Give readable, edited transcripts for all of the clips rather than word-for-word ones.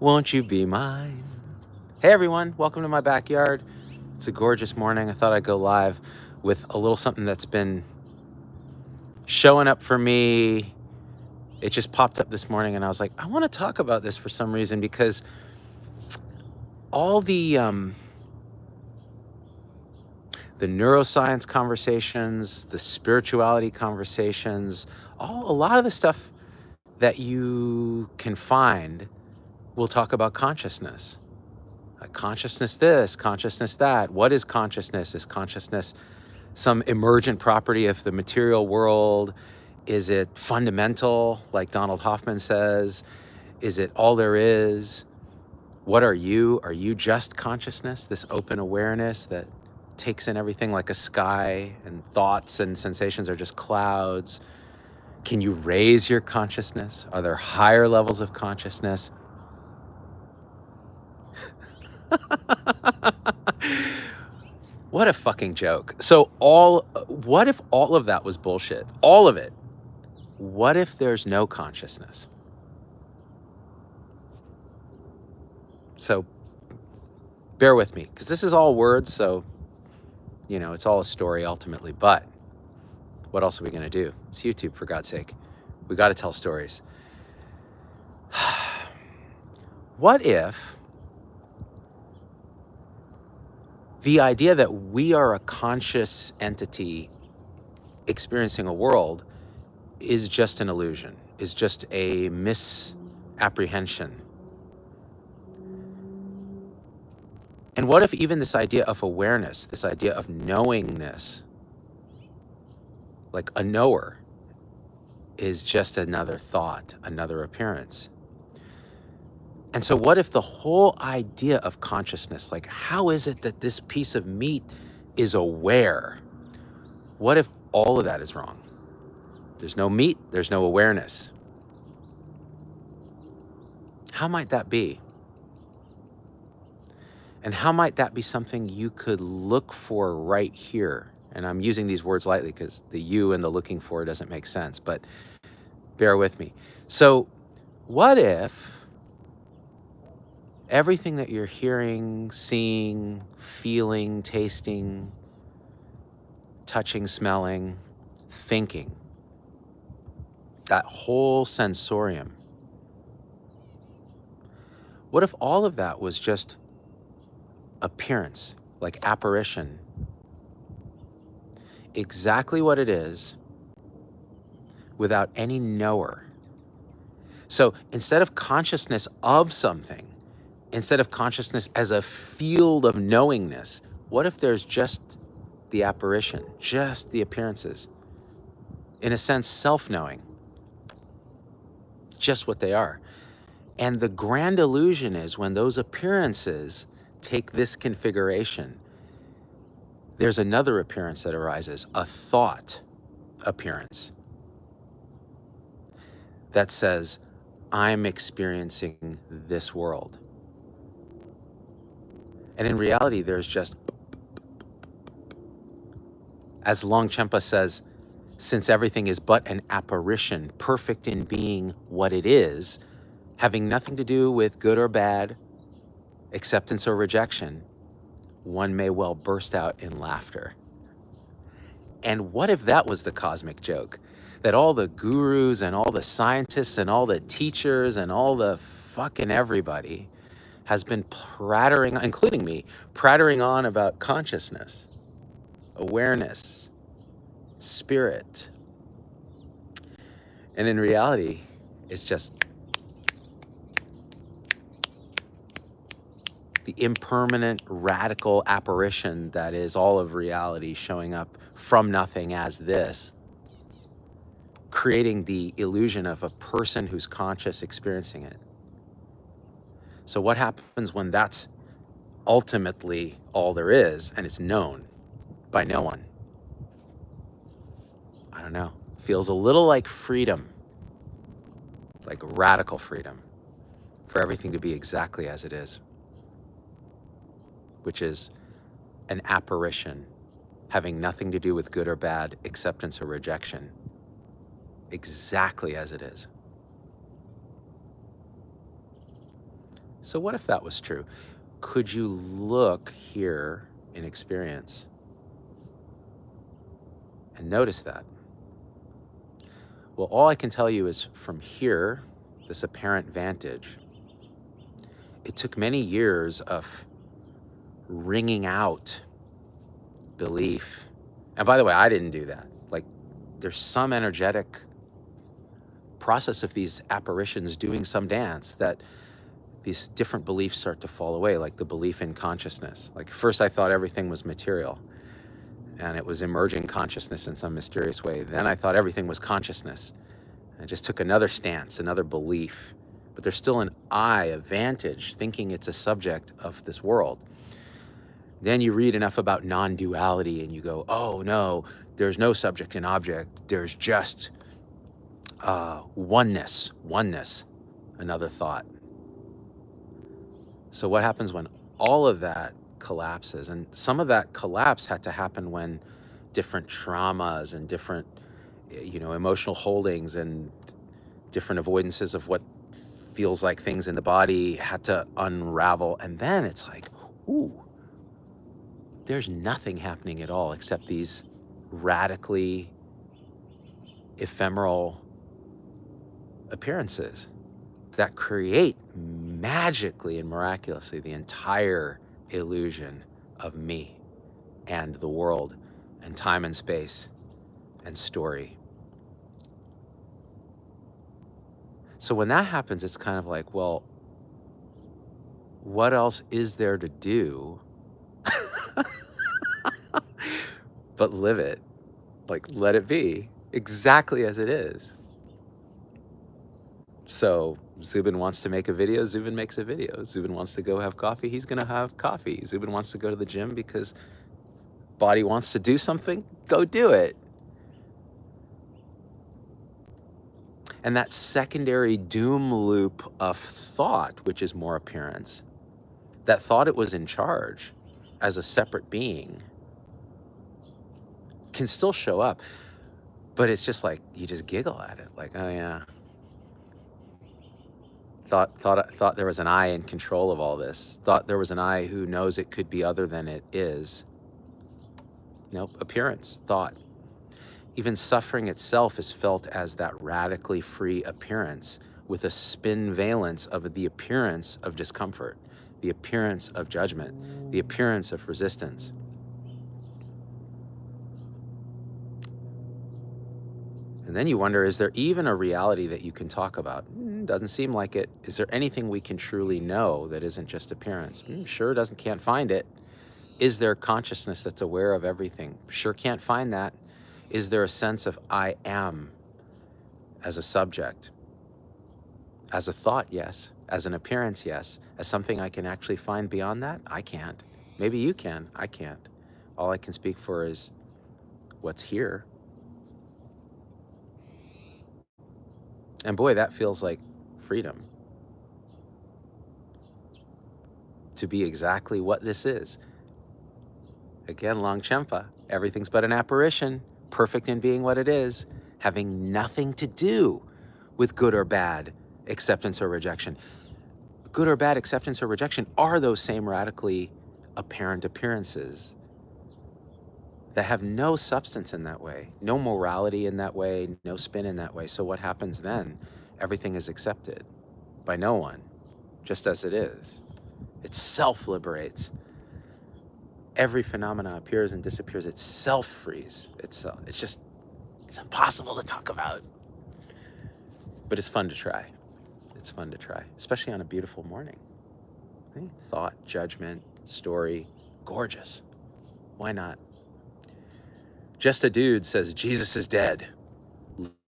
Won't you be mine? Hey everyone, welcome to my backyard. It's a gorgeous morning. I thought I'd go live with a little something that's been showing up for me. It just popped up this morning and I was like, I want to talk about this for some reason because all the neuroscience conversations, the spirituality conversations, a lot of the stuff that you can find will talk about consciousness. Consciousness this, consciousness that. What is consciousness? Is consciousness some emergent property of the material world? Is it fundamental, like Donald Hoffman says? Is it all there is? What are you? Are you just consciousness, this open awareness that takes in everything like a sky, and thoughts and sensations are just clouds? Can you raise your consciousness? Are there higher levels of consciousness? What a fucking joke. So what if all of that was bullshit? All of it. What if there's no consciousness? So bear with me, because this is all words, so, it's all a story ultimately. But what else are we going to do? It's YouTube, for God's sake. We got to tell stories. What if the idea that we are a conscious entity experiencing a world is just an illusion, is just a misapprehension? And what if even this idea of awareness, this idea of knowingness, like a knower, is just another thought, another appearance? And so what if the whole idea of consciousness, like how is it that this piece of meat is aware? What if all of that is wrong? There's no meat, there's no awareness. How might that be? And how might that be something you could look for right here? And I'm using these words lightly because the you and the looking for doesn't make sense, but bear with me. So what if everything that you're hearing, seeing, feeling, tasting, touching, smelling, thinking, that whole sensorium, what if all of that was just appearance, like apparition? Exactly what it is, without any knower. So instead of consciousness of something, instead of consciousness as a field of knowingness, what if there's just the apparition, just the appearances? In a sense, self-knowing, just what they are. And the grand illusion is when those appearances take this configuration, there's another appearance that arises, a thought appearance that says, I'm experiencing this world. And in reality, there's just, as Longchenpa says, since everything is but an apparition, perfect in being what it is, having nothing to do with good or bad, acceptance or rejection, one may well burst out in laughter. And what if that was the cosmic joke? That all the gurus and all the scientists and all the teachers and all the fucking everybody has been prattling, including me, prattling on about consciousness, awareness, spirit. And in reality, it's just the impermanent, radical apparition that is all of reality showing up from nothing as this, creating the illusion of a person who's conscious experiencing it. So what happens when that's ultimately all there is and it's known by no one? I don't know. Feels a little like freedom, like radical freedom, for everything to be exactly as it is, which is an apparition having nothing to do with good or bad, acceptance or rejection, exactly as it is. So what if that was true? Could you look here in experience and notice that? Well, all I can tell you is from here, this apparent vantage, it took many years of wringing out belief. And by the way, I didn't do that. Like, there's some energetic process of these apparitions doing some dance that these different beliefs start to fall away, like the belief in consciousness. Like, first I thought everything was material and it was emerging consciousness in some mysterious way. Then I thought everything was consciousness. I just took another stance, another belief. But there's still an I, a vantage, thinking it's a subject of this world. Then you read enough about non-duality and you go, oh no, there's no subject and object. There's just oneness, another thought. So what happens when all of that collapses? And some of that collapse had to happen when different traumas and different, emotional holdings and different avoidances of what feels like things in the body had to unravel. And then it's like, ooh, there's nothing happening at all except these radically ephemeral appearances that create magically and miraculously the entire illusion of me and the world and time and space and story. So when that happens, it's kind of like, well, what else is there to do but live it? Like, let it be exactly as it is. So Zubin wants to make a video, Zubin makes a video. Zubin wants to go have coffee, he's gonna have coffee. Zubin wants to go to the gym because body wants to do something, go do it. And that secondary doom loop of thought, which is more appearance, that thought it was in charge as a separate being, can still show up. But it's just like, you just giggle at it, like, oh yeah. Thought there was an I in control of all this. Thought there was an I who knows it could be other than it is. Nope, appearance, thought. Even suffering itself is felt as that radically free appearance with a spin valence of the appearance of discomfort, the appearance of judgment, the appearance of resistance. And then you wonder, is there even a reality that you can talk about? Doesn't seem like it. Is there anything we can truly know that isn't just appearance? Sure can't find it. Is there consciousness that's aware of everything? Sure can't find that. Is there a sense of I am as a subject? As a thought, yes. As an appearance, yes. As something I can actually find beyond that? I can't. Maybe you can. I can't. All I can speak for is what's here. And boy, that feels like freedom. To be exactly what this is. Again, Longchenpa, everything's but an apparition, perfect in being what it is, having nothing to do with good or bad, acceptance or rejection. Good or bad acceptance or rejection are those same radically apparent appearances that have no substance in that way, no morality in that way, no spin in that way. So what happens then? Everything is accepted by no one, just as it is. It self-liberates. Every phenomena appears and disappears. It self-frees itself. It's impossible to talk about. But it's fun to try. It's fun to try, especially on a beautiful morning. Right? Thought, judgment, story, gorgeous. Why not? Just a Dude says, Jesus is dead.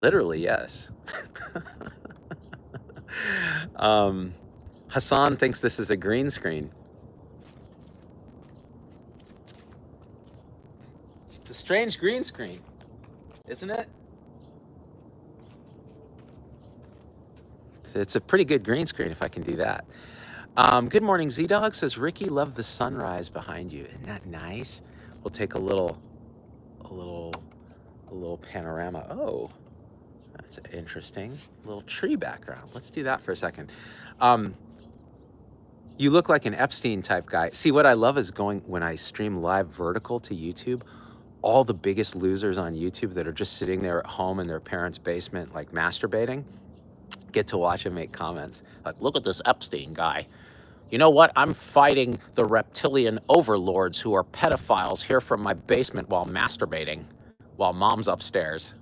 Literally, yes. Hassan thinks this is a green screen. It's a strange green screen, isn't it? It's a pretty good green screen if I can do that. Good morning, Z-Dog says, Ricky, love the sunrise behind you. Isn't that nice? We'll take a little panorama. Oh, that's interesting. A little tree background. Let's do that for a second. You look like an Epstein type guy. See, what I love is when I stream live vertical to YouTube, all the biggest losers on YouTube that are just sitting there at home in their parents' basement, like masturbating, get to watch and make comments. Like, look at this Epstein guy. You know what? I'm fighting the reptilian overlords who are pedophiles here from my basement while masturbating, while mom's upstairs.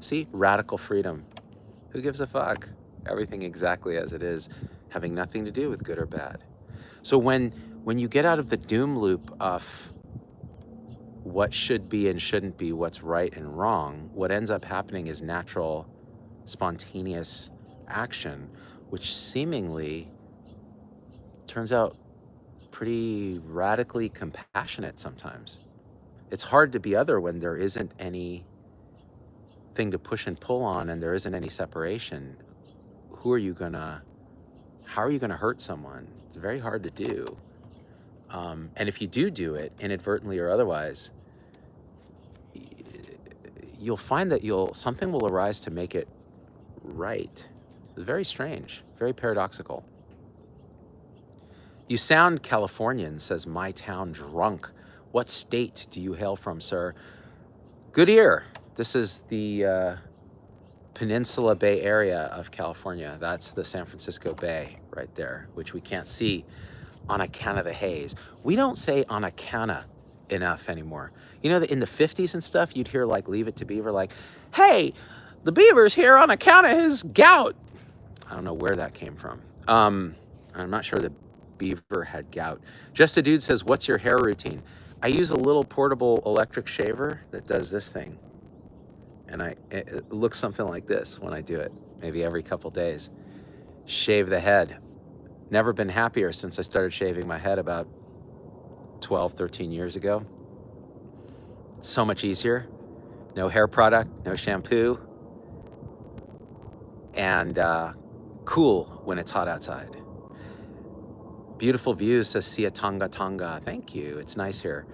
See, radical freedom. Who gives a fuck? Everything exactly as it is, having nothing to do with good or bad. So when you get out of the doom loop of what should be and shouldn't be, what's right and wrong, what ends up happening is natural, spontaneous action, which seemingly turns out pretty radically compassionate sometimes. It's hard to be other when there isn't anything to push and pull on and there isn't any separation. How are you gonna hurt someone? It's very hard to do. And if you do it, inadvertently or otherwise, you'll find that something will arise to make it right. It's very strange, very paradoxical. You sound Californian, says My Town Drunk. What state do you hail from, sir? Good ear. This is the Peninsula Bay Area of California. That's the San Francisco Bay right there, which we can't see on account of the haze. We don't say on account of enough anymore. You know, in the 50s and stuff, you'd hear like Leave It to Beaver, like, hey, the beaver's here on account of his gout. I don't know where that came from. I'm not sure the beaver had gout. Just a Dude says, what's your hair routine? I use a little portable electric shaver that does this thing. And it looks something like this when I do it, maybe every couple days. Shave the head. Never been happier since I started shaving my head about 12, 13 years ago. So much easier. No hair product, no shampoo. And cool when it's hot outside. Beautiful views, says Sia Tonga Tonga. Thank you, it's nice here.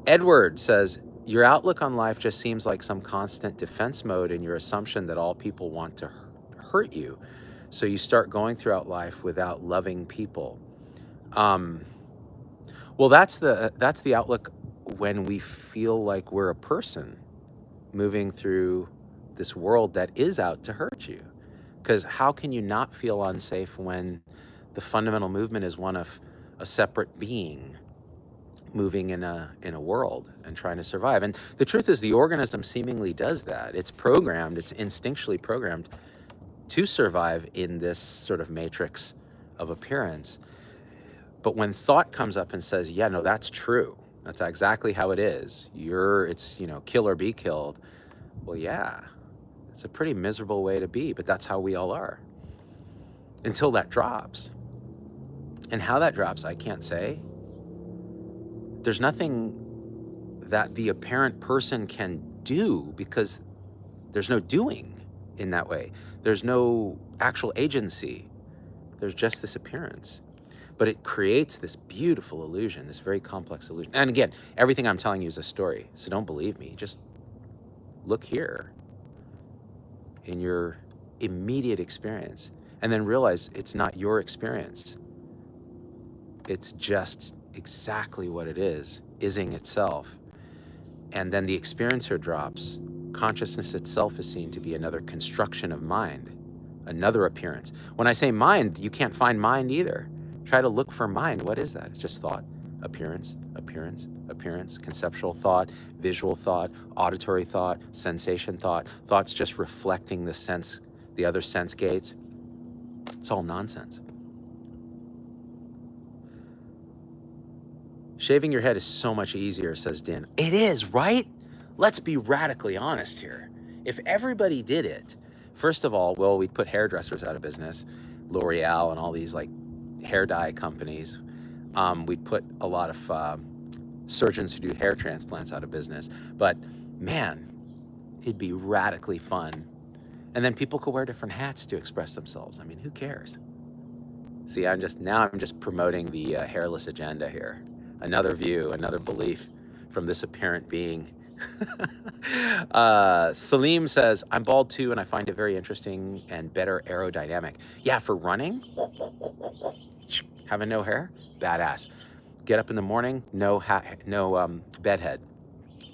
Edward says, your outlook on life just seems like some constant defense mode in your assumption that all people want to hurt you. So you start going throughout life without loving people. Well, that's the outlook when we feel like we're a person moving through this world that is out to hurt you. Because how can you not feel unsafe when the fundamental movement is one of a separate being moving in a world and trying to survive? And the truth is, the organism seemingly does that. It's programmed, it's instinctually programmed to survive in this sort of matrix of appearance. But when thought comes up and says, yeah, no, that's true, that's exactly how it is, it's, kill or be killed. Well, yeah, it's a pretty miserable way to be, but that's how we all are. Until that drops. And how that drops, I can't say. There's nothing that the apparent person can do because there's no doing in that way. There's no actual agency. There's just this appearance. But it creates this beautiful illusion, this very complex illusion. And again, everything I'm telling you is a story, so don't believe me. Just look here in your immediate experience and then realize it's not your experience. It's just exactly what it ising itself. And then the experiencer drops. Consciousness itself is seen to be another construction of mind, another appearance. When I say mind, you can't find mind either. Try to look for mind. What is that? It's just thought, appearance, appearance, appearance, conceptual thought, visual thought, auditory thought, sensation thought. Thought's just reflecting the other sense gates. It's all nonsense. Shaving your head is so much easier, says Din. It is, right? Let's be radically honest here. If everybody did it, first of all, well, we'd put hairdressers out of business, L'Oreal and all these like hair dye companies. We'd put a lot of surgeons who do hair transplants out of business. But man, it'd be radically fun. And then people could wear different hats to express themselves. I mean, who cares? See, I'm just promoting the hairless agenda here. Another view, another belief from this apparent being. Salim says, I'm bald too, and I find it very interesting and better aerodynamic. Yeah, for running, Having no hair, badass. Get up in the morning, no hat, no bed head.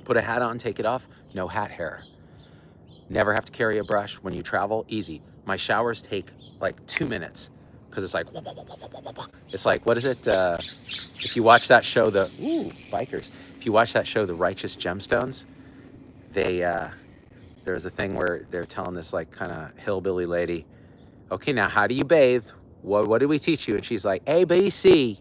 Put a hat on, take it off, no hat hair. Never have to carry a brush when you travel, easy. My showers take like 2 minutes because it's like, what is it? If you watch that show, bikers. If you watch that show, The Righteous Gemstones, there's a thing where they're telling this like kind of hillbilly lady, okay, now how do you bathe? What did we teach you? And she's like, A, B, C,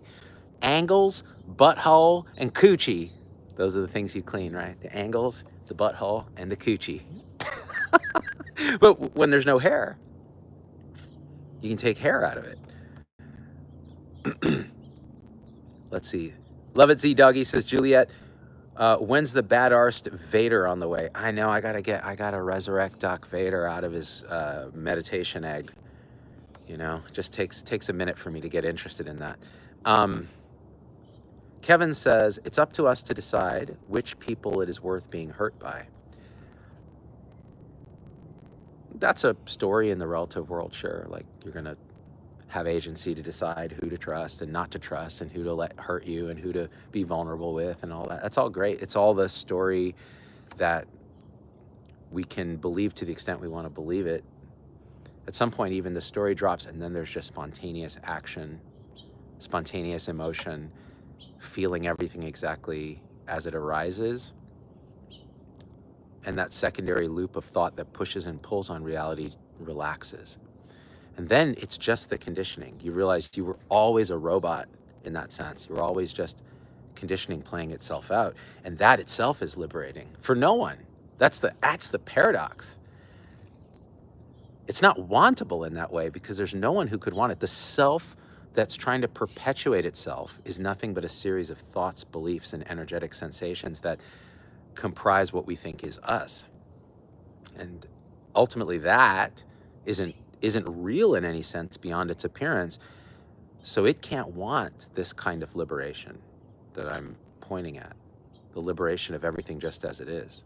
angles, butthole, and coochie. Those are the things you clean, right? The angles, the butthole, and the coochie. But when there's no hair, you can take hair out of it. Let's see. Love it, Z Doggy, says Juliet. When's the bad arsed Vader on the way? I know, I gotta resurrect Doc Vader out of his meditation egg. You know, just takes a minute for me to get interested in that. Kevin says, it's up to us to decide which people it is worth being hurt by. That's a story in the relative world, sure. Like, you're going to have agency to decide who to trust and not to trust and who to let hurt you and who to be vulnerable with and all that. That's all great. It's all the story that we can believe to the extent we want to believe it. At some point, even the story drops and then there's just spontaneous action, spontaneous emotion, feeling everything exactly as it arises. And that secondary loop of thought that pushes and pulls on reality relaxes. And then it's just the conditioning. You realize you were always a robot in that sense. You were always just conditioning playing itself out. And that itself is liberating for no one. That's the paradox. It's not wantable in that way because there's no one who could want it. The self that's trying to perpetuate itself is nothing but a series of thoughts, beliefs, and energetic sensations that comprise what we think is us. And ultimately that isn't real in any sense beyond its appearance. So it can't want this kind of liberation that I'm pointing at, the liberation of everything just as it is.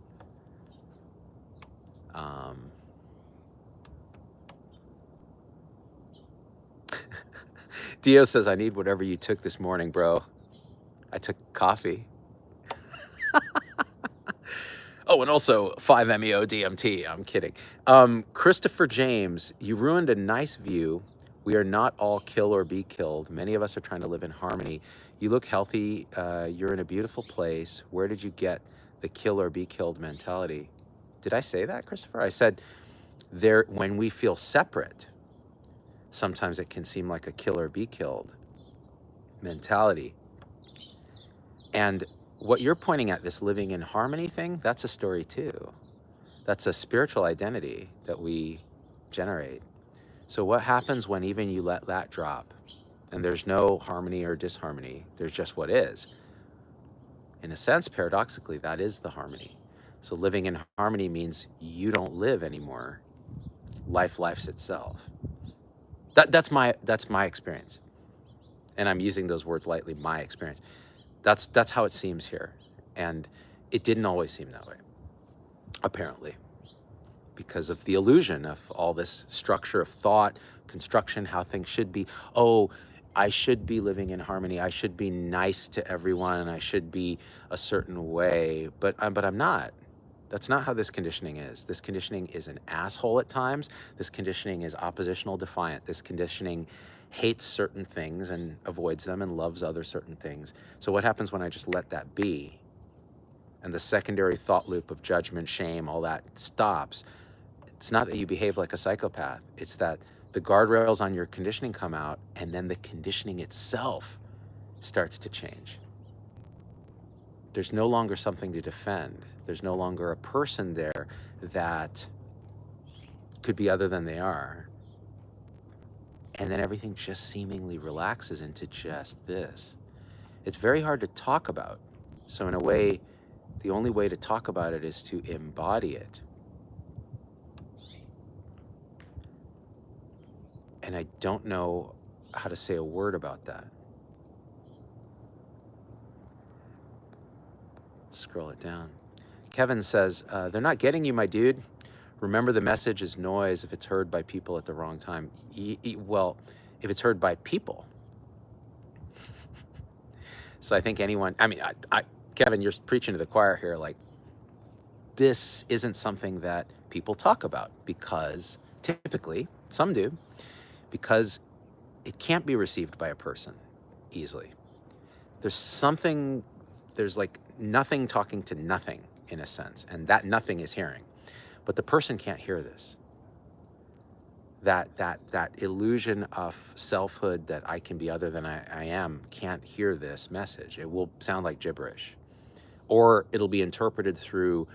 Dio says, I need whatever you took this morning, bro. I took coffee. Oh, and also 5-MeO-DMT. I'm kidding. Christopher James, you ruined a nice view. We are not all kill or be killed. Many of us are trying to live in harmony. You look healthy. You're in a beautiful place. Where did you get the kill or be killed mentality? Did I say that, Christopher? I said when we feel separate, sometimes it can seem like a kill or be killed mentality. And what you're pointing at, this living in harmony thing, that's a story too. That's a spiritual identity that we generate. So what happens when even you let that drop and there's no harmony or disharmony, there's just what is? In a sense, paradoxically, that is the harmony. So living in harmony means you don't live anymore. Life lives itself. That's my experience. And I'm using those words lightly, my experience. That's how it seems here. And it didn't always seem that way, apparently, because of the illusion of all this structure of thought, construction, how things should be. Oh, I should be living in harmony. I should be nice to everyone. I should be a certain way, but I'm not. That's not how this conditioning is. This conditioning is an asshole at times. This conditioning is oppositional, defiant. This conditioning hates certain things and avoids them and loves other certain things. So what happens when I just let that be? And the secondary thought loop of judgment, shame, all that stops. It's not that you behave like a psychopath. It's that the guardrails on your conditioning come out and then the conditioning itself starts to change. There's no longer something to defend. There's no longer a person there that could be other than they are. And then everything just seemingly relaxes into just this. It's very hard to talk about. So in a way, the only way to talk about it is to embody it. And I don't know how to say a word about that. Scroll it down. Kevin says, they're not getting you, my dude. Remember, the message is noise if it's heard by people at the wrong time. Well, if it's heard by people. So I think anyone, I mean, Kevin, you're preaching to the choir here. Like, this isn't something that people talk about because typically, some do, because it can't be received by a person easily. There's like nothing talking to nothing in a sense, and that nothing is hearing. But the person can't hear this. That illusion of selfhood, that I can be other than I am, can't hear this message. It will sound like gibberish. Or it'll be interpreted through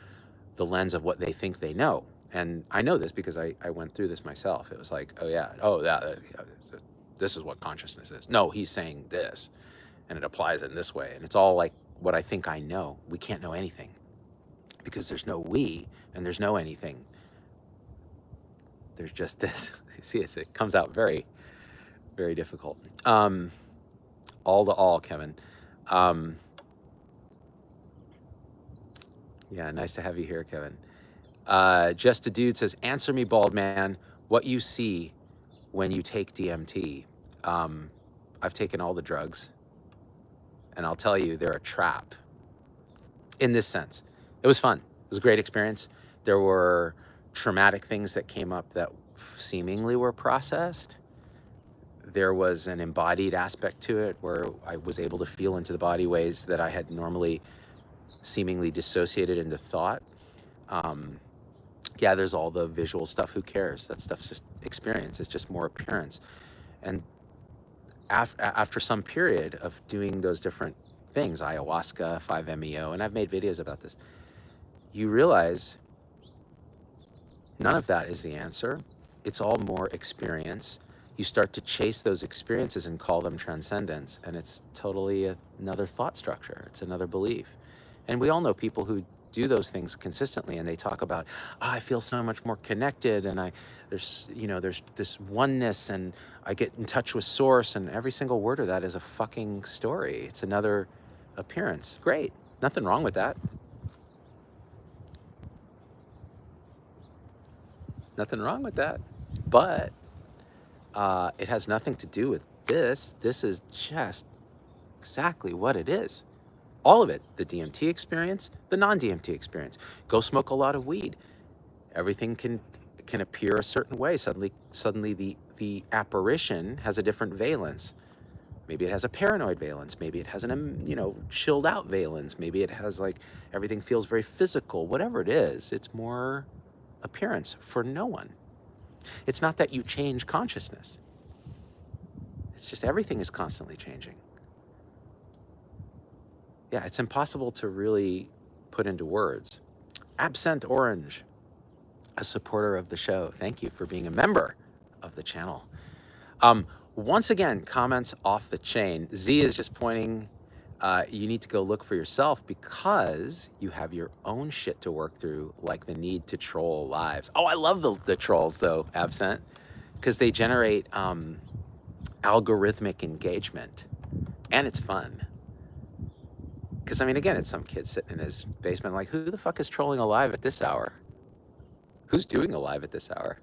the lens of what they think they know. And I know this because I went through this myself. It was like, this is what consciousness is. No, he's saying this, and it applies in this way. And it's all like what I think I know. We can't know anything because there's no we and there's no anything. There's just this. See, it comes out very, very difficult. All to all, Kevin. Yeah, nice to have you here, Kevin. Just a Dude says, answer me, bald man, what you see when you take DMT. I've taken all the drugs, and I'll tell you, they're a trap in this sense. It was fun. It was a great experience. There were traumatic things that came up that seemingly were processed. There was an embodied aspect to it where I was able to feel into the body ways that I had normally seemingly dissociated into thought. Yeah, there's all the visual stuff. Who cares? That stuff's just experience. It's just more appearance. And after some period of doing those different things, ayahuasca, 5-MeO, and I've made videos about this, you realize none of that is the answer. It's all more experience. You start to chase those experiences and call them transcendence, and it's totally another thought structure. It's another belief. And we all know people who do those things consistently, and they talk about, I feel so much more connected, and there's this oneness, and I get in touch with source, and every single word of that is a fucking story. It's another appearance. Great. Nothing wrong with that. Nothing wrong with that. But it has nothing to do with this. This is just exactly what it is. All of it. The DMT experience, the non-DMT experience. Go smoke a lot of weed. Everything can appear a certain way. Suddenly the apparition has a different valence. Maybe it has a paranoid valence. Maybe it has an chilled out valence. Maybe it has like everything feels very physical. Whatever it is, it's more appearance for no one. It's not that you change consciousness. It's just everything is constantly changing. Yeah, it's impossible to really put into words. Absent Orange, a supporter of the show. Thank you for being a member of the channel. Once again, comments off the chain. Z is just pointing, you need to go look for yourself because you have your own shit to work through, like the need to troll lives. Oh, I love the trolls though, Absent, because they generate algorithmic engagement, and it's fun. Because, I mean, again, it's some kid sitting in his basement like, who the fuck is trolling alive at this hour? Who's doing a live at this hour?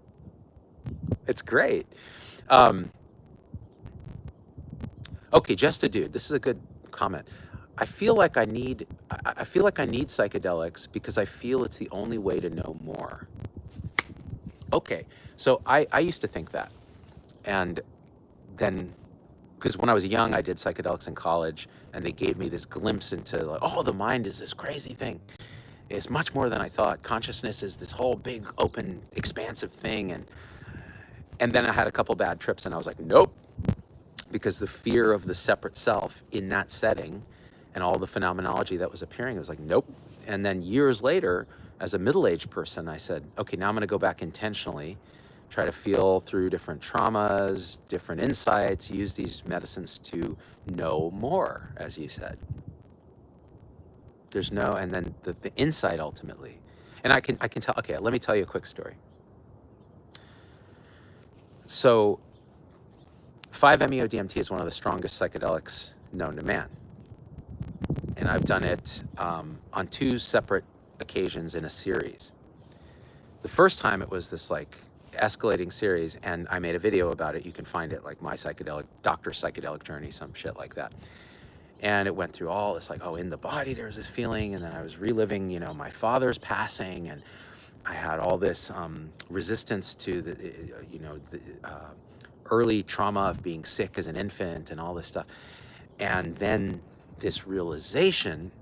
It's great. Okay, Just a Dude. This is a good comment. I feel like I need psychedelics because I feel it's the only way to know more. Okay, so I used to think that. And then, because when I was young, I did psychedelics in college, and they gave me this glimpse into like, oh, the mind is this crazy thing. It's much more than I thought. Consciousness is this whole big, open, expansive thing. And then I had a couple bad trips, and I was like, nope. Because the fear of the separate self in that setting and all the phenomenology that was appearing, I was like, nope. And then years later, as a middle-aged person, I said, okay, now I'm going to go back intentionally, try to feel through different traumas, different insights, use these medicines to know more, as you said. And then the insight ultimately. And I can tell, okay, let me tell you a quick story. So 5-MEODMT is one of the strongest psychedelics known to man. And I've done it on 2 separate occasions in a series. The first time it was this like escalating series, and I made a video about it. You can find it, like my doctor's psychedelic journey, some shit like that. And it went through all this, like, oh, in the body there was this feeling, and then I was reliving, you know, my father's passing, and I had all this resistance to the, you know, the early trauma of being sick as an infant and all this stuff. And then this realization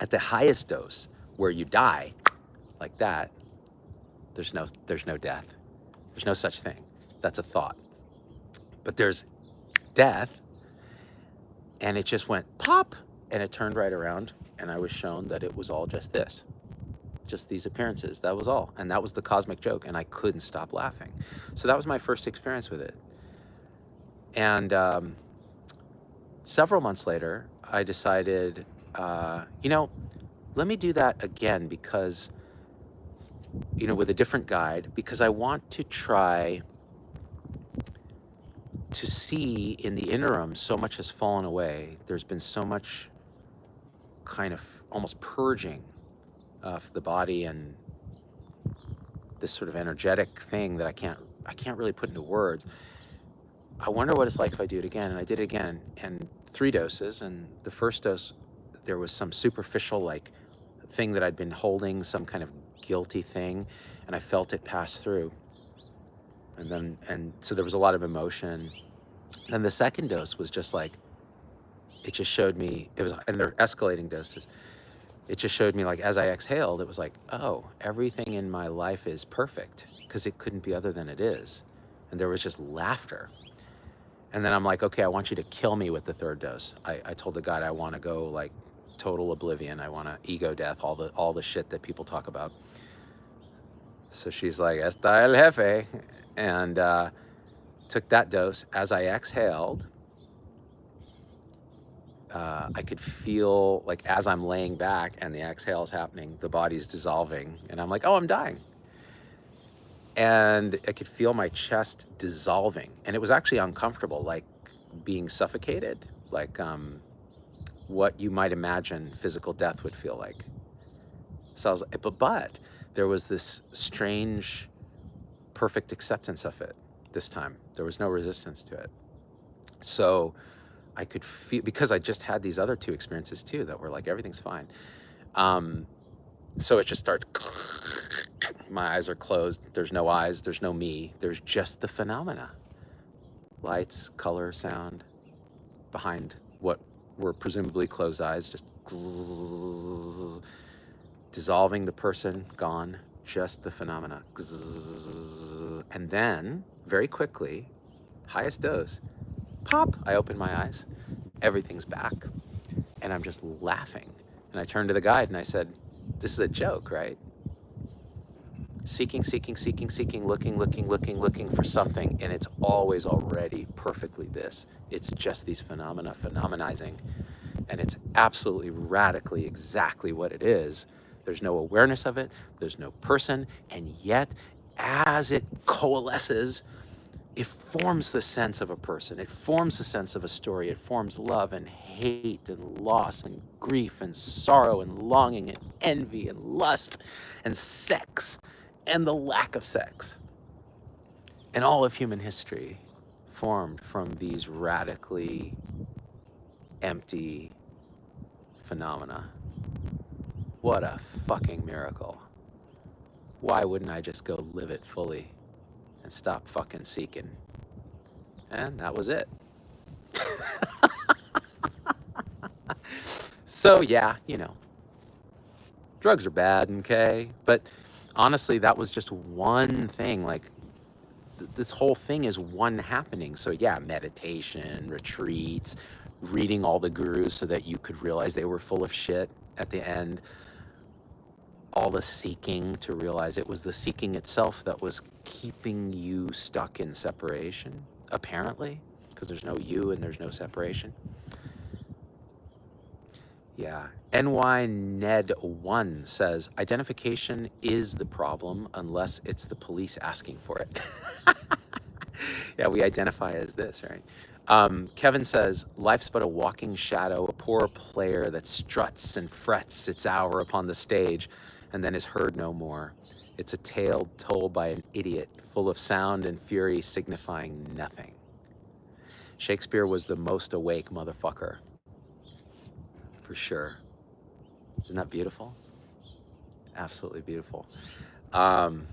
at the highest dose where you die like that, there's no death. There's no such thing. That's a thought. But there's death, and it just went pop, and it turned right around, and I was shown that it was all just this. Just these appearances, that was all. And that was the cosmic joke, and I couldn't stop laughing. So that was my first experience with it. And several months later, I decided, you know, let me do that again, because, you know, with a different guide, because I want to try to see in the interim, so much has fallen away. There's been so much kind of almost purging of the body and this sort of energetic thing that I can't really put into words. I wonder what it's like if I do it again. And I did it again, and 3 doses. And the first dose, there was some superficial like thing that I'd been holding, some kind of guilty thing, and I felt it pass through. And so there was a lot of emotion. Then the second dose was just like, it just showed me, it was, and they're escalating doses. It just showed me, like, as I exhaled, it was like, oh, everything in my life is perfect, because it couldn't be other than it is. And there was just laughter. And then I'm like, okay, I want you to kill me with the 3rd dose. I told the guy I want to go like total oblivion. I want to ego death, all the shit that people talk about. So she's like, está el jefe. And took that dose. As I exhaled, I could feel, like, as I'm laying back and the exhale is happening, the body's dissolving, and I'm like, oh, I'm dying. And I could feel my chest dissolving, and it was actually uncomfortable, like being suffocated, like what you might imagine physical death would feel like. So I was like, but there was this strange, perfect acceptance of it this time. There was no resistance to it. So I could feel, because I just had these other 2 experiences too that were like, everything's fine. So it just starts, my eyes are closed. There's no eyes, there's no me. There's just the phenomena. Lights, color, sound, behind what were presumably closed eyes, just dissolving the person, gone, just the phenomena. And then, very quickly, highest dose, pop, I open my eyes, everything's back, and I'm just laughing. And I turned to the guide and I said, this is a joke, right? Seeking, looking for something, and it's always already perfectly this. It's just these phenomena phenomenizing, and it's absolutely radically exactly what it is. There's no awareness of it, there's no person, and yet as it coalesces, it forms the sense of a person, it forms the sense of a story, it forms love and hate and loss and grief and sorrow and longing and envy and lust and sex and the lack of sex. And all of human history formed from these radically empty phenomena. What a fucking miracle. Why wouldn't I just go live it fully and stop fucking seeking? And that was it. So yeah, you know, drugs are bad, okay? But honestly, that was just one thing. Like, this whole thing is one happening. So yeah, meditation, retreats, reading all the gurus so that you could realize they were full of shit at the end. All the seeking to realize it was the seeking itself that was keeping you stuck in separation, apparently, because there's no you and there's no separation. Yeah. NY Ned 1 says, identification is the problem unless it's the police asking for it. Yeah, we identify as this, right? Kevin says, life's but a walking shadow, a poor player that struts and frets its hour upon the stage and then is heard no more. It's a tale told by an idiot, full of sound and fury, signifying nothing. Shakespeare was the most awake motherfucker, for sure. Isn't that beautiful? Absolutely beautiful. John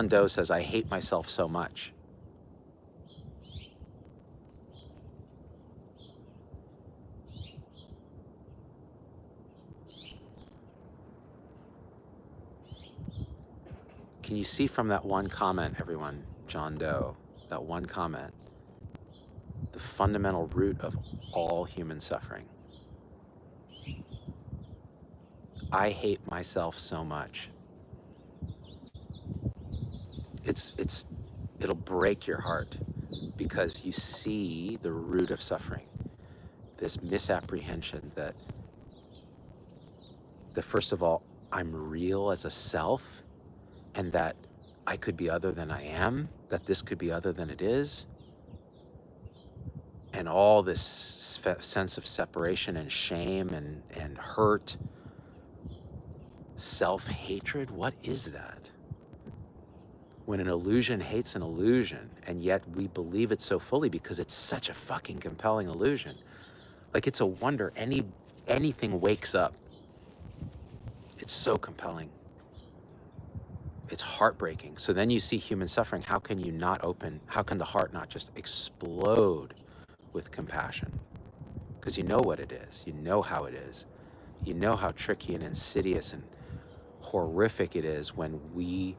Doe says, I hate myself so much. Can you see from that one comment, everyone, John Doe, that one comment, the fundamental root of all human suffering? I hate myself so much. It'll break your heart because you see the root of suffering, this misapprehension that first of all, I'm real as a self, and that I could be other than I am, that this could be other than it is. And all this sense of separation and shame and hurt, self-hatred, what is that? When an illusion hates an illusion, and yet we believe it so fully because it's such a fucking compelling illusion. Like, it's a wonder anything wakes up. It's so compelling. It's heartbreaking. So then you see human suffering. How can the heart not just explode with compassion? Because you know what it is. You know how it is. You know how tricky and insidious and horrific it is when we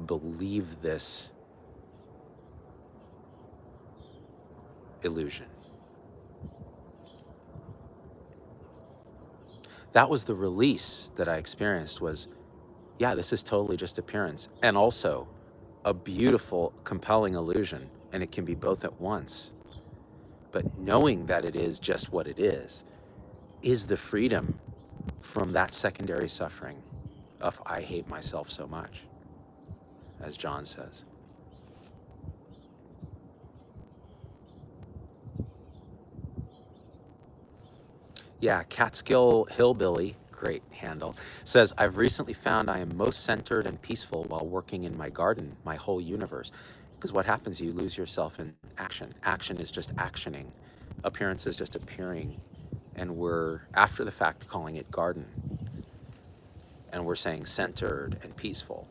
believe this illusion. That was the release that I experienced, was, yeah, this is totally just appearance, and also a beautiful, compelling illusion, and it can be both at once. But knowing that it is just what it is the freedom from that secondary suffering of I hate myself so much, as John says. Yeah, Catskill Hillbilly, great handle, says, I've recently found I am most centered and peaceful while working in my garden, my whole universe. Because what happens, you lose yourself in action. Action is just actioning. Appearance is just appearing. And we're, after the fact, calling it garden. And we're saying centered and peaceful.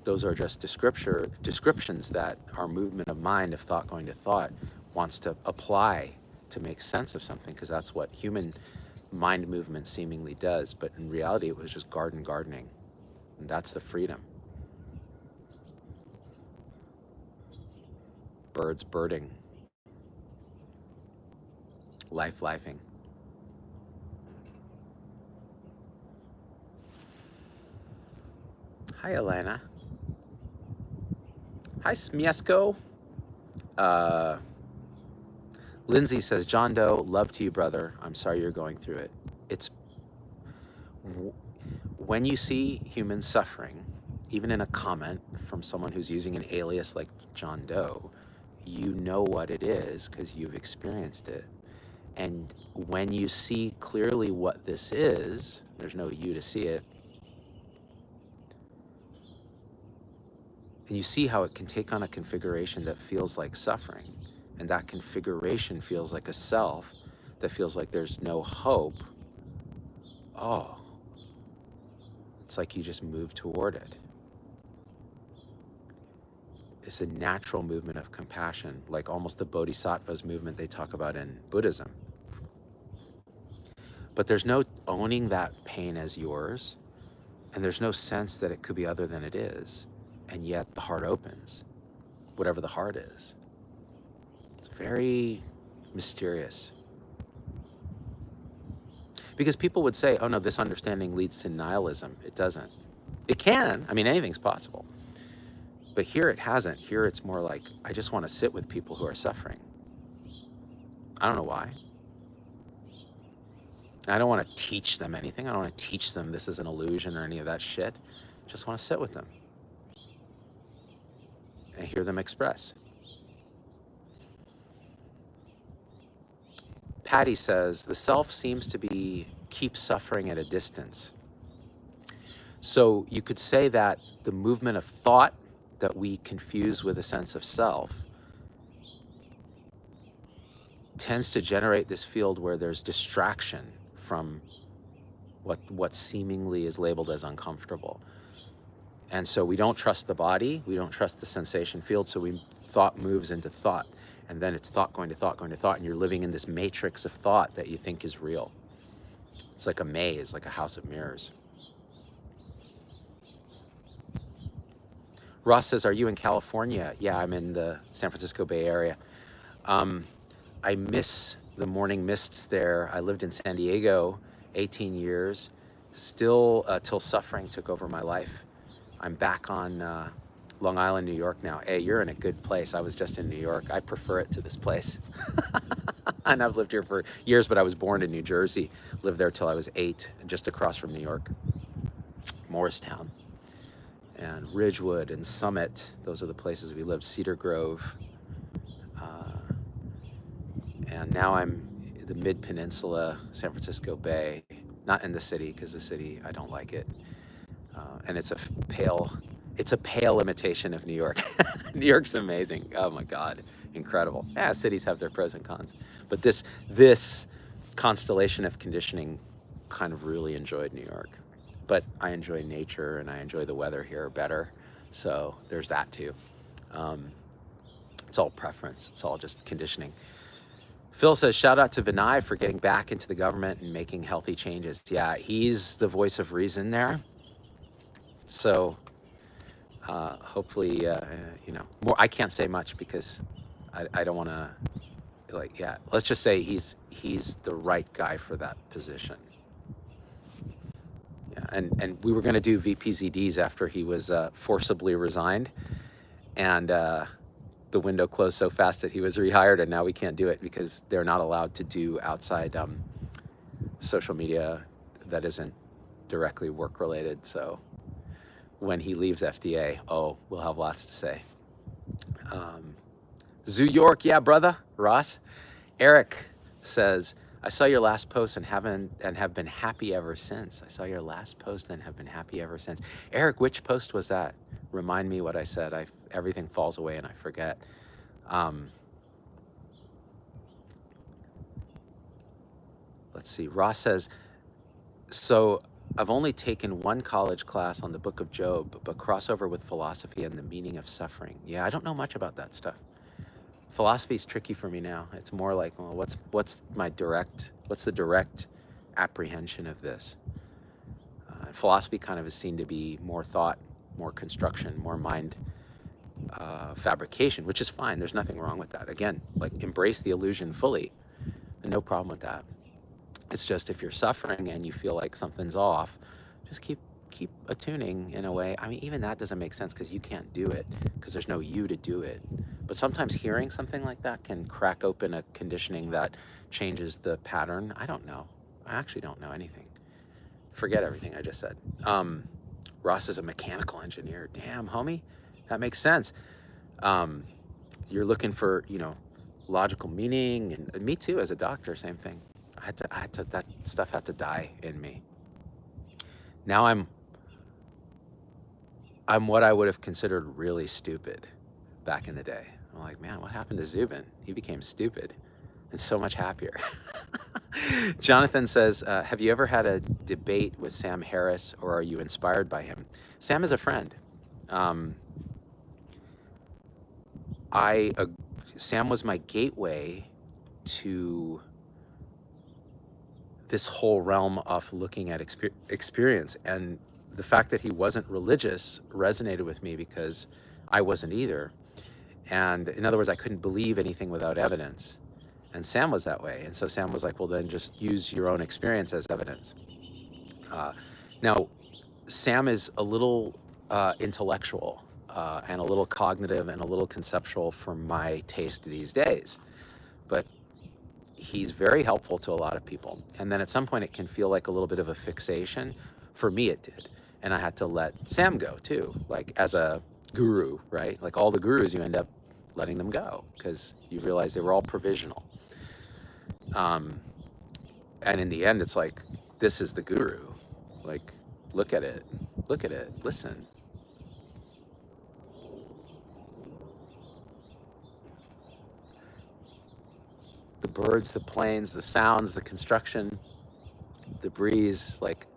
Those are just descriptions that our movement of mind, of thought going to thought, wants to apply to make sense of something, because that's what human mind movement seemingly does. But in reality, it was just gardening. And that's the freedom. Birds birding. Life lifing. Hi, Elena. Hi, Smiesko. Lindsay says, John Doe, love to you, brother. I'm sorry you're going through it. It's when you see human suffering, even in a comment from someone who's using an alias like John Doe, you know what it is because you've experienced it. And when you see clearly what this is, there's no you to see it, and you see how it can take on a configuration that feels like suffering, and that configuration feels like a self that feels like there's no hope. Oh, it's like you just move toward it. It's a natural movement of compassion, like almost the bodhisattva's movement they talk about in Buddhism. But there's no owning that pain as yours, and there's no sense that it could be other than it is, and yet the heart opens, whatever the heart is. It's very mysterious. Because people would say, oh no, this understanding leads to nihilism. It doesn't. It can. I mean, anything's possible. But here it hasn't. Here it's more like, I just want to sit with people who are suffering. I don't know why. I don't want to teach them anything. I don't want to teach them this is an illusion or any of that shit. I just want to sit with them and hear them express. Patty says, the self seems to keep suffering at a distance. So you could say that the movement of thought that we confuse with a sense of self tends to generate this field where there's distraction from what seemingly is labeled as uncomfortable. And so we don't trust the body, we don't trust the sensation field, so thought moves into thought. And then it's thought going to thought going to thought, and you're living in this matrix of thought that you think is real. It's like a maze, like a house of mirrors. Ross says, are you in California? Yeah, I'm in the San Francisco Bay Area. I miss the morning mists there. I lived in San Diego 18 years, still till suffering took over my life. I'm back on Long Island, New York now. Hey, you're in a good place. I was just in New York. I prefer it to this place. And I've lived here for years, but I was born in New Jersey. Lived there till I was 8, just across from New York. Morristown and Ridgewood and Summit. Those are the places we lived. Cedar Grove. And now I'm the Mid-Peninsula, San Francisco Bay. Not in the city, because the city, I don't like it. And it's a pale imitation of New York. New York's amazing. Oh my God, incredible. Yeah, cities have their pros and cons. But this constellation of conditioning kind of really enjoyed New York. But I enjoy nature and I enjoy the weather here better. So there's that too. It's all preference. It's all just conditioning. Phil says, shout out to Vinay for getting back into the government and making healthy changes. Yeah, he's the voice of reason there. So hopefully, more. I can't say much because I don't want to, let's just say he's the right guy for that position. Yeah, and we were going to do VPZDs after he was forcibly resigned, and the window closed so fast that he was rehired, and now we can't do it because they're not allowed to do outside social media that isn't directly work related. So when he leaves FDA, we'll have lots to say. Zoo York, yeah, brother. Ross. Eric says, I saw your last post and have been happy ever since. I saw your last post and have been happy ever since. Eric, which post was that? Remind me what I said. Everything falls away and I forget. Let's see. Ross says, so I've only taken one college class on the book of Job, but crossover with philosophy and the meaning of suffering. Yeah, I don't know much about that stuff. Philosophy is tricky for me now. It's more like, well, what's the direct apprehension of this? Philosophy kind of is seen to be more thought, more construction, more mind fabrication, which is fine. There's nothing wrong with that. Again, embrace the illusion fully, and no problem with that. It's just if you're suffering and you feel like something's off, just keep attuning in a way. I mean, even that doesn't make sense because you can't do it because there's no you to do it. But sometimes hearing something like that can crack open a conditioning that changes the pattern. I don't know. I actually don't know anything. Forget everything I just said. Ross is a mechanical engineer. Damn, homie, that makes sense. You're looking for, logical meaning, and me too as a doctor, same thing. That stuff had to die in me. Now I'm what I would have considered really stupid back in the day. I'm like, man, what happened to Zubin? He became stupid and so much happier. Jonathan says, have you ever had a debate with Sam Harris, or are you inspired by him? Sam is a friend. Sam was my gateway to this whole realm of looking at experience, and the fact that he wasn't religious resonated with me because I wasn't either. And in other words, I couldn't believe anything without evidence, and Sam was that way. And so Sam was like, well, then just use your own experience as evidence. Now Sam is a little intellectual and a little cognitive and a little conceptual for my taste these days, but he's very helpful to a lot of people. And then at some point it can feel like a little bit of a fixation. For me, it did. And I had to let Sam go too, like as a guru, right? Like all the gurus, you end up letting them go because you realize they were all provisional. And in the end, it's like, this is the guru. Like, look at it. Look at it. Listen. The birds, the planes, the sounds, the construction, the breeze, like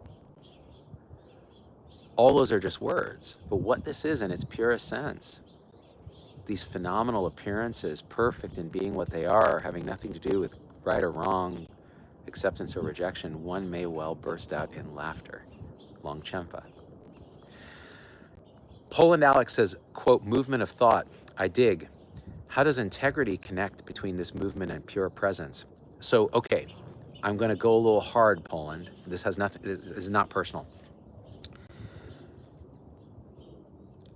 all those are just words. But what this is in its purest sense, these phenomenal appearances, perfect in being what they are, having nothing to do with right or wrong, acceptance or rejection, one may well burst out in laughter. Longchenpa. Poland Alex says, quote, movement of thought. I dig. How does integrity connect between this movement and pure presence? So, okay, I'm going to go a little hard, Poland. This has nothing, this is not personal.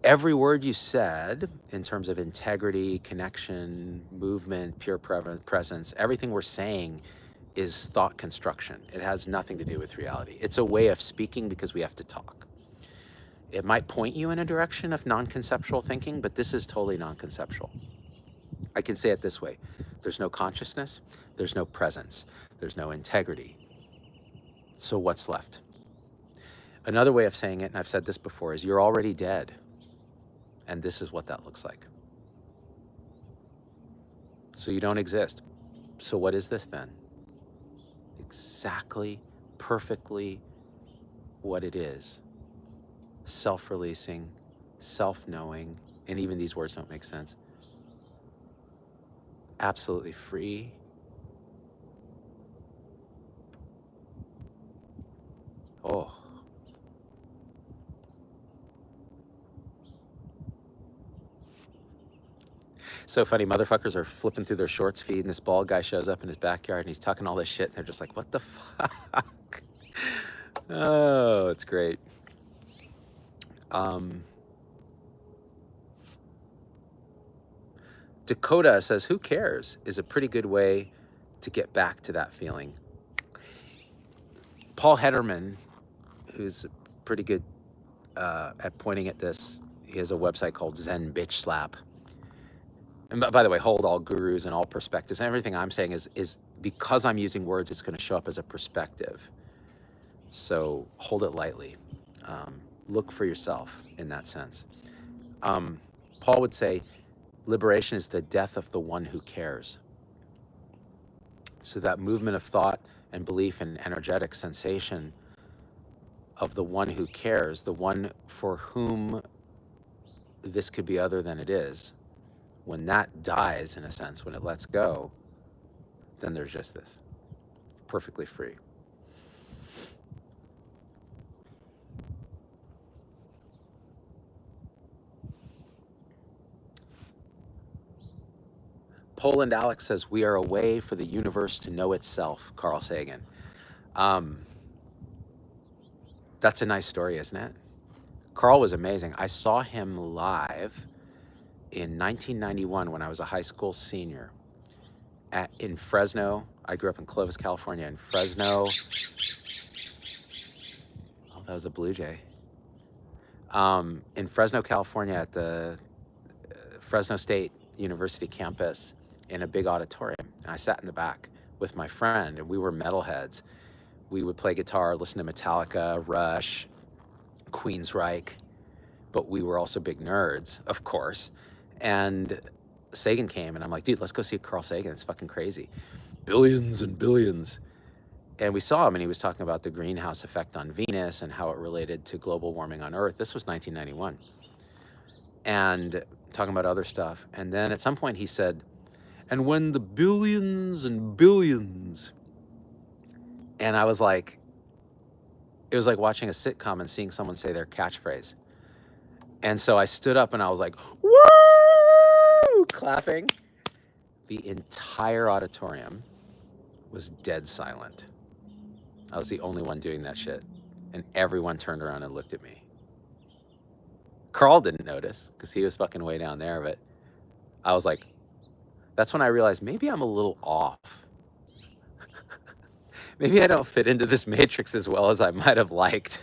Every word you said in terms of integrity, connection, movement, pure presence, everything we're saying is thought construction. It has nothing to do with reality. It's a way of speaking because we have to talk. It might point you in a direction of non-conceptual thinking, but this is totally non-conceptual. I can say it this way. There's no consciousness, there's no presence, there's no integrity. So what's left? Another way of saying it, and I've said this before, is you're already dead. And this is what that looks like. So you don't exist. So what is this then? Exactly, perfectly what it is. Self-releasing, self-knowing, and even these words don't make sense. Absolutely free. Oh. So funny, motherfuckers are flipping through their shorts feed and this bald guy shows up in his backyard and he's talking all this shit and they're just like, what the fuck? Oh, it's great. Dakota says, who cares is a pretty good way to get back to that feeling. Paul Hederman, who's pretty good at pointing at this, he has a website called Zen Bitch Slap. And by the way, hold all gurus and all perspectives. And everything I'm saying is because I'm using words, it's going to show up as a perspective. So hold it lightly. Look for yourself in that sense. Paul would say, liberation is the death of the one who cares. So that movement of thought and belief and energetic sensation of the one who cares, the one for whom this could be other than it is, when that dies, in a sense, when it lets go, then there's just this, perfectly free. Poland Alex says, we are a way for the universe to know itself, Carl Sagan. That's a nice story, isn't it? Carl was amazing. I saw him live in 1991 when I was a high school senior in Fresno. I grew up in Clovis, California. In Fresno. Oh, that was a blue jay. In Fresno, California at the Fresno State University campus in a big auditorium. And I sat in the back with my friend and we were metalheads. We would play guitar, listen to Metallica, Rush, Queensryche, but we were also big nerds, of course. And Sagan came and I'm like, dude, let's go see Carl Sagan. It's fucking crazy. Billions and billions. And we saw him and he was talking about the greenhouse effect on Venus and how it related to global warming on Earth. This was 1991. And talking about other stuff. And then at some point he said, and when the billions and billions, and I was like, it was like watching a sitcom and seeing someone say their catchphrase. And so I stood up and I was like, woo, clapping. The entire auditorium was dead silent. I was the only one doing that shit. And everyone turned around and looked at me. Carl didn't notice because he was fucking way down there, but I was like, that's when I realized maybe I'm a little off. Maybe I don't fit into this matrix as well as I might have liked.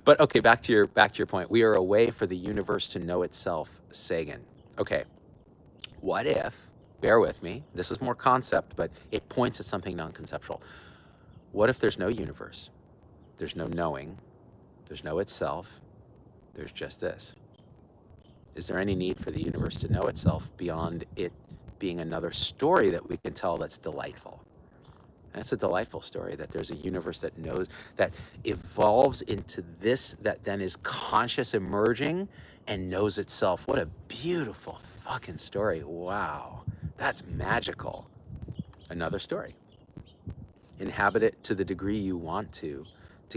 But okay, back to your point. We are a way for the universe to know itself, Sagan. Okay, what if, bear with me, this is more concept, but it points at something non-conceptual. What if there's no universe? There's no knowing. There's no itself. There's just this. Is there any need for the universe to know itself beyond it being another story that we can tell that's delightful? And it's a delightful story that there's a universe that knows, that evolves into this, that then is conscious emerging and knows itself. What a beautiful fucking story. Wow. That's magical. Another story. Inhabit it to the degree you want to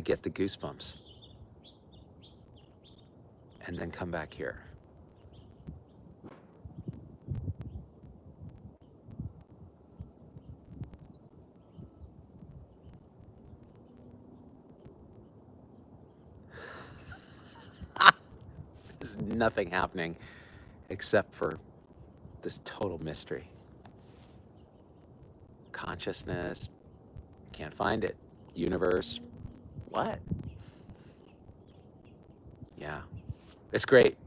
get the goosebumps. And then come back here. There's nothing happening except for this total mystery. Consciousness, can't find it. Universe, what? Yeah, it's great.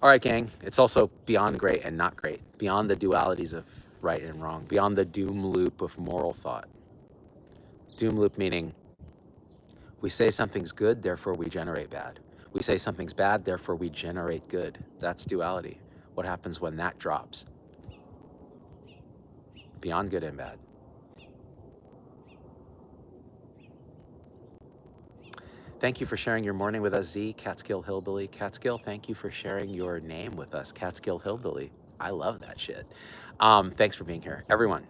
All right, gang, it's also beyond great and not great, beyond the dualities of right and wrong, beyond the doom loop of moral thought. Doom loop meaning we say something's good, therefore we generate bad. We say something's bad, therefore we generate good. That's duality. What happens when that drops? Beyond good and bad. Thank you for sharing your morning with us, Z, Catskill Hillbilly. Catskill, thank you for sharing your name with us, Catskill Hillbilly. I love that shit. Thanks for being here. Everyone,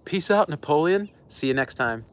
peace out, Napoleon. See you next time.